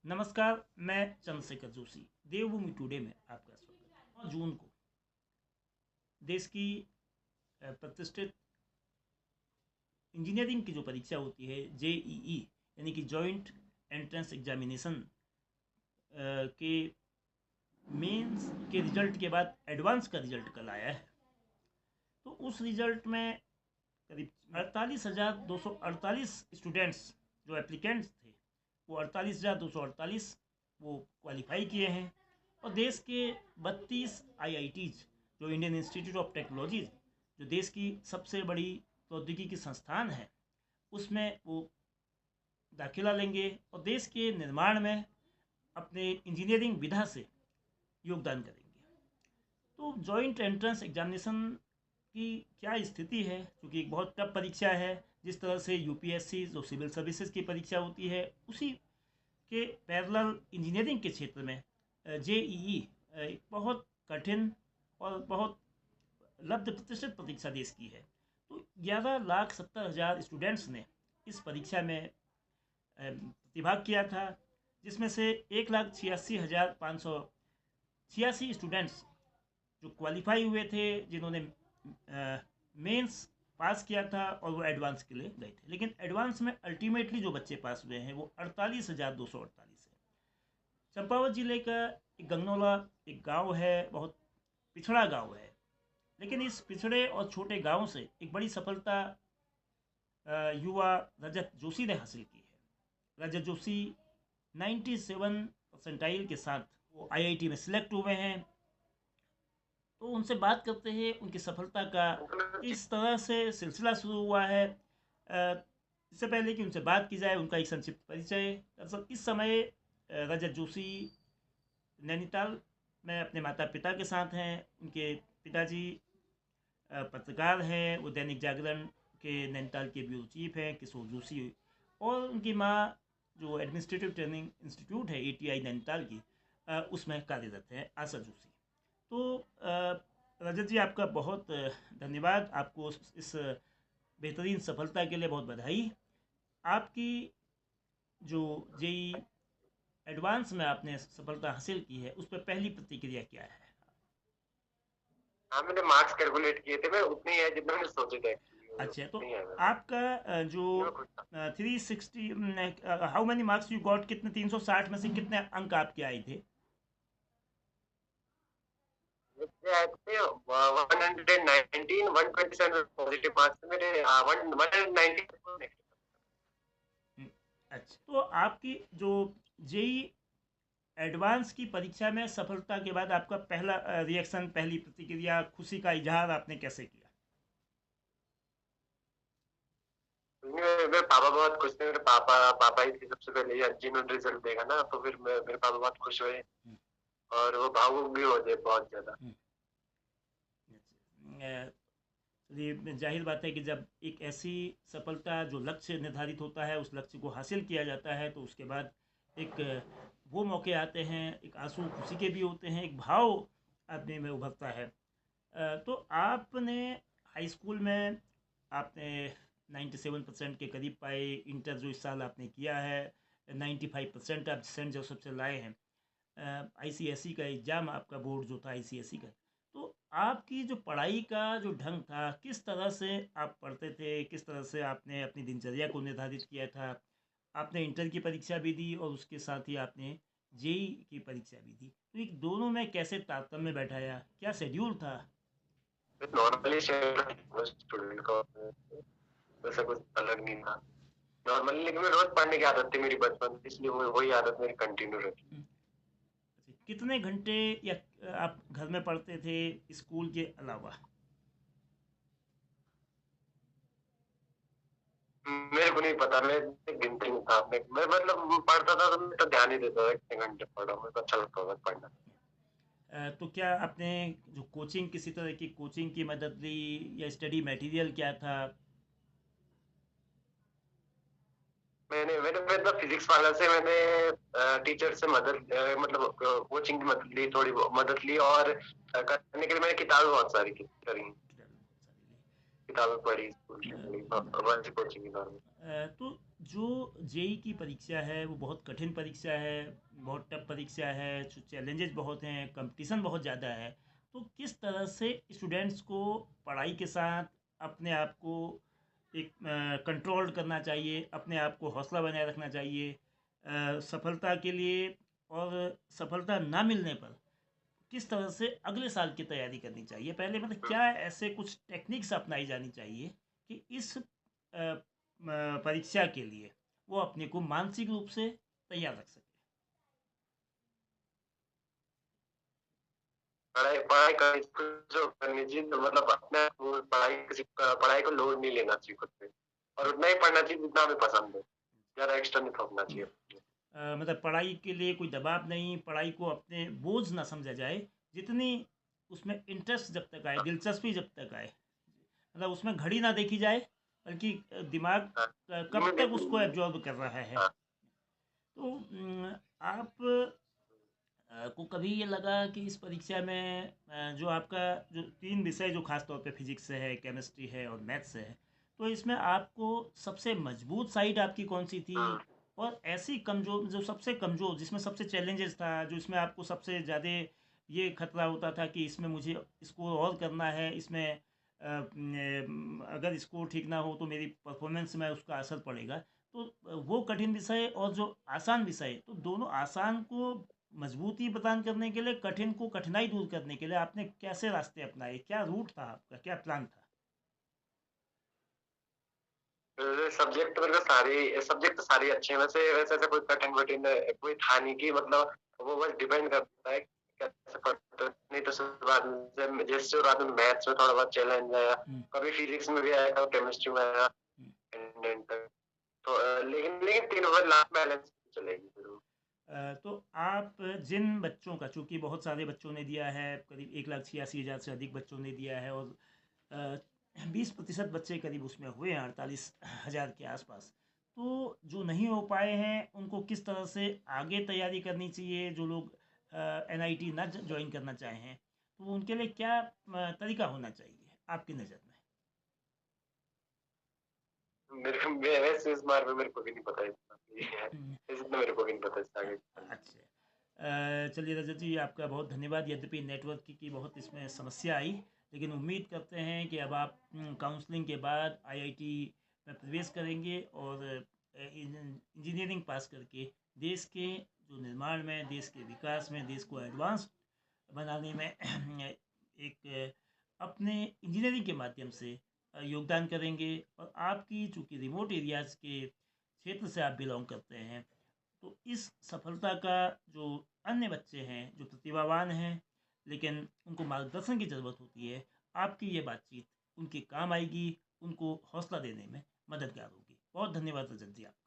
नमस्कार, मैं चंद्रशेखर जोशी। देवभूमि टुडे में आपका स्वागत है। 9 जून को देश की प्रतिष्ठित इंजीनियरिंग की जो परीक्षा होती है जेईई यानी कि जॉइंट एंट्रेंस एग्जामिनेशन के मेंस के रिजल्ट के बाद एडवांस का रिजल्ट कल आया है। तो उस रिजल्ट में करीब 48,248 स्टूडेंट्स जो एप्लीकेंट्स थे वो 48,248 वो क्वालिफाई किए हैं। और देश के 32 आईआईटीज जो इंडियन इंस्टीट्यूट ऑफ टेक्नोलॉजी जो देश की सबसे बड़ी प्रौद्योगिकी संस्थान है उसमें वो दाखिला लेंगे और देश के निर्माण में अपने इंजीनियरिंग विधा से योगदान करेंगे। तो जॉइंट एंट्रेंस एग्जामिनेशन की क्या स्थिति है, क्योंकि एक बहुत टफ परीक्षा है। जिस तरह से यूपीएससी जो सिविल सर्विसेज की परीक्षा होती है उसी के पैरेलल इंजीनियरिंग के क्षेत्र में जेईई एक बहुत कठिन और बहुत लब्ध प्रतिष्ठित परीक्षा देश की है। तो 11,70,000 स्टूडेंट्स ने इस परीक्षा में प्रतिभाग किया था, जिसमें से 1,86,586 स्टूडेंट्स जो क्वालिफाई हुए थे, जिन्होंने मेंस पास किया था और वो एडवांस के लिए गए थे। लेकिन एडवांस में अल्टीमेटली जो बच्चे पास हुए हैं वो 48,248 है। चंपावत जिले का एक गंगनौला एक गांव है, बहुत पिछड़ा गांव है, लेकिन इस पिछड़े और छोटे गांव से एक बड़ी सफलता युवा रजत जोशी ने हासिल की है। रजत जोशी 97 परसेंटाइल के साथ वो आईआईटी में सिलेक्ट हुए हैं। तो उनसे बात करते हैं उनकी सफलता का किस तरह से सिलसिला शुरू हुआ है। इससे पहले कि उनसे बात की जाए उनका एक संक्षिप्त परिचय। दरअसल इस समय रजत जोशी नैनीताल में अपने माता पिता के साथ हैं। उनके पिताजी पत्रकार हैं, वो दैनिक जागरण के नैनीताल के ब्यूरो चीफ हैं किशोर जोशी, और उनकी माँ जो एडमिनिस्ट्रेटिव ट्रेनिंग इंस्टीट्यूट है एटीआई नैनीताल की उसमें कार्यरत है आशा जोशी। तो रजत जी, आपका बहुत धन्यवाद। आपको इस बेहतरीन सफलता के लिए बहुत बधाई। आपकी जो जेई एडवांस में आपने सफलता हासिल की है उस पर पहली प्रतिक्रिया क्या है? हाँ, मैंने मार्क्स कैलकुलेट किए थे, मैं उतने ही है जितना मैंने सोचे थे एक्चुअली। अच्छा, तो नहीं है मैं आपका जो मैं खुश था। 360 how many marks you got, कितने 360 में से कितने अंक आपके आए थे? मुझे आए थे 119, 127 पॉजिटिव मार्क्स मेरे, 190 हम्म, अच्छा, तो आपकी जो जेई एडवांस की परीक्षा में सफलता के बाद आपका पहला रिएक्शन, पहली प्रतिक्रिया, खुशी का इजहार आपने कैसे किया? मेरे पापा बहुत खुश थे। मेरे पापा पापा ही थे सबसे पहले जिन्होंने रिजल्ट देखा ना, तो फिर मेरे पापा बहुत खुश हुए हम्म, और वो भावुक भी हो गए बहुत ज्यादा। हम्म, अच्छा। ये जाहिर बात है कि जब एक ऐसी सफलता जो लक्ष्य निर्धारित होता है उस लक्ष्य को हासिल किया जाता है तो उसके बाद एक वो मौके आते हैं, एक आंसू खुशी के भी होते हैं, एक भाव आदमी में उभरता है। तो आपने हाई स्कूल में आपने 97% के करीब पाए। इंटर जो इस साल आपने किया है 95% आप सेंट जोसेफ से लाए हैं। आईसीएसई का एग्ज़ाम आपका बोर्ड जो था आईसीएसई का। तो आपकी जो पढ़ाई का जो ढंग था, किस तरह से आप पढ़ते थे, किस तरह से आपने अपनी दिनचर्या को निर्धारित किया था? आपने इंटर की परीक्षा भी दी और उसके साथ ही आपने जेई की परीक्षा भी दी, तो एक दोनों में कैसे तारतम्य बैठाया, क्या शेड्यूल था? नॉर्मली स्टूडेंट का वैसा कुछ अलग नहीं था नॉर्मली, लेकिन मैं रोज पढ़ने की आदत थी मेरी बचपन से, इसलिए वही आदत मेरी कंटिन्यू रही। हम्म, अच्छा, कितने घंटे या आप घर में पढ़ते थे स्कूल के अलावा? मेरे को नहीं पता, मैं गिनती नहीं था। मैं मतलब पढ़ता था तो मैं तो ध्यान ही देता था कितने घंटे पढ़ रहा हूँ, मेरे को अच्छा लगता था पढ़ना। तो क्या आपने जो कोचिंग, किसी तरह की कोचिंग की मदद ली या स्टडी मटेरियल क्या था? मैंने मैंने मतलब फिजिक्स वाला से मैंने टीचर से मदद मतलब कोचिंग की मदद ली, थोड़ी मदद ली, और करने के लिए मैंने किताबें बहुत सारी करी, किताबें बहुत सारी ली। किताबें पढ़ी, स्कूल की अ, पढ़ी, भगवान से कोचिंग के दौरान। तो जो जेई की परीक्षा है वो बहुत कठिन परीक्षा है, बहुत टफ परीक्षा है, चैलेंजेस बहुत हैं, कंपटीशन बहुत ज़्यादा है। तो किस तरह से स्टूडेंट्स को पढ़ाई के साथ अपने आप को एक कंट्रोल करना चाहिए, अपने आप को हौसला बनाए रखना चाहिए सफलता के लिए, और सफलता ना मिलने पर किस तरह से अगले साल की तैयारी करनी चाहिए? पहले मतलब क्या ऐसे कुछ टेक्निक्स अपनाई जानी चाहिए कि इस परीक्षा के लिए वो अपने को मानसिक रूप से तैयार रख सके? पढ़ाई पढ़ाई करनी जो करनी चाहिए, तो मतलब अपने वो पढ़ाई को लोड नहीं लेना चाहिए खुद पे, और उतना ही पढ़ना चाहिए जितना हमें पसंद है, ज़्यादा एक्स्ट्रा नहीं थोपना चाहिए। मतलब पढ़ाई के लिए कोई दबाव नहीं, पढ़ाई को अपने बोझ ना समझा जाए, जितनी उसमें इंटरेस्ट जब तक आए, हाँ, दिलचस्पी जब तक आए, मतलब उसमें घड़ी ना देखी जाए, बल्कि दिमाग हाँ, कब धीमे तक उसको धीमे। एब्जॉर्ब कर रहा है। हाँ, तो आप को कभी ये लगा कि इस परीक्षा में जो आपका जो 3 विषय जो खास तौर पे फिजिक्स है, केमिस्ट्री है और मैथ्स है, तो इसमें आपको सबसे मजबूत साइड आपकी कौन सी थी? हाँ, और ऐसी कमज़ोर, जो सबसे कमज़ोर, जिसमें सबसे चैलेंजेस था, जो इसमें आपको सबसे ज़्यादा ये खतरा होता था कि इसमें मुझे स्कोर और करना है, इसमें अगर स्कोर ठीक ना हो तो मेरी परफॉर्मेंस में उसका असर पड़ेगा। तो वो कठिन विषय और जो आसान विषय, तो दोनों आसान को मजबूती प्रदान करने के लिए, कठिन को कठिनाई दूर करने के लिए आपने कैसे रास्ते अपनाए? क्या रूट था आपका, क्या प्लान था? सब्जेक्ट तो सारे अच्छे हैं, वैसे वैसे ऐसा कोई कठिन वठिन कोई था नहीं कि मतलब, वो बस डिपेंड करता है कि कैसे पढ़ते हो। नहीं तो शुरुआत में जैसे शुरुआत में मैथ्स में थोड़ा बहुत चैलेंज आया, हम्म, कभी फिजिक्स में भी आया, कभी केमिस्ट्री में आया, हम्म। एंड तक। तो लेकिन लेकिन तीनों बार लास्ट बैलेंस चलेगी फिर वो। तो आप जिन बच्चों का, चूंकि बहुत सारे बच्चों ने दिया है, करीब 1,86,000 से अधिक बच्चों ने दिया है, और 20% बच्चे करीब उसमें हुए हैं, 48,000 के आसपास। तो जो नहीं हो पाए हैं उनको किस तरह से आगे तैयारी करनी चाहिए? जो लोग एनआईटी ना ज्वाइन करना चाहें, तो उनके लिए क्या तरीका होना चाहिए आपकी नज़र में? वैसे इस बार में मेरे को भी नहीं पता इतना, हम्म, इतना मेरे को भी नहीं पता इससे आगे। अच्छा। चलिए रजत जी, आपका बहुत धन्यवाद। यद्यपि नेटवर्क की बहुत इसमें समस्या आई, लेकिन उम्मीद करते हैं कि अब आप काउंसलिंग के बाद आईआईटी में प्रवेश करेंगे, और इंजीनियरिंग पास करके देश के जो निर्माण में, देश के विकास में, देश को एडवांस बनाने में एक अपने इंजीनियरिंग के माध्यम से योगदान करेंगे। और आपकी चूँकि रिमोट एरियाज़ के क्षेत्र से आप बिलोंग करते हैं, तो इस सफलता का जो अन्य बच्चे हैं जो प्रतिभावान हैं, लेकिन उनको मार्गदर्शन की ज़रूरत होती है, आपकी ये बातचीत उनके काम आएगी, उनको हौसला देने में मददगार होगी। बहुत धन्यवाद रजत जी आपका।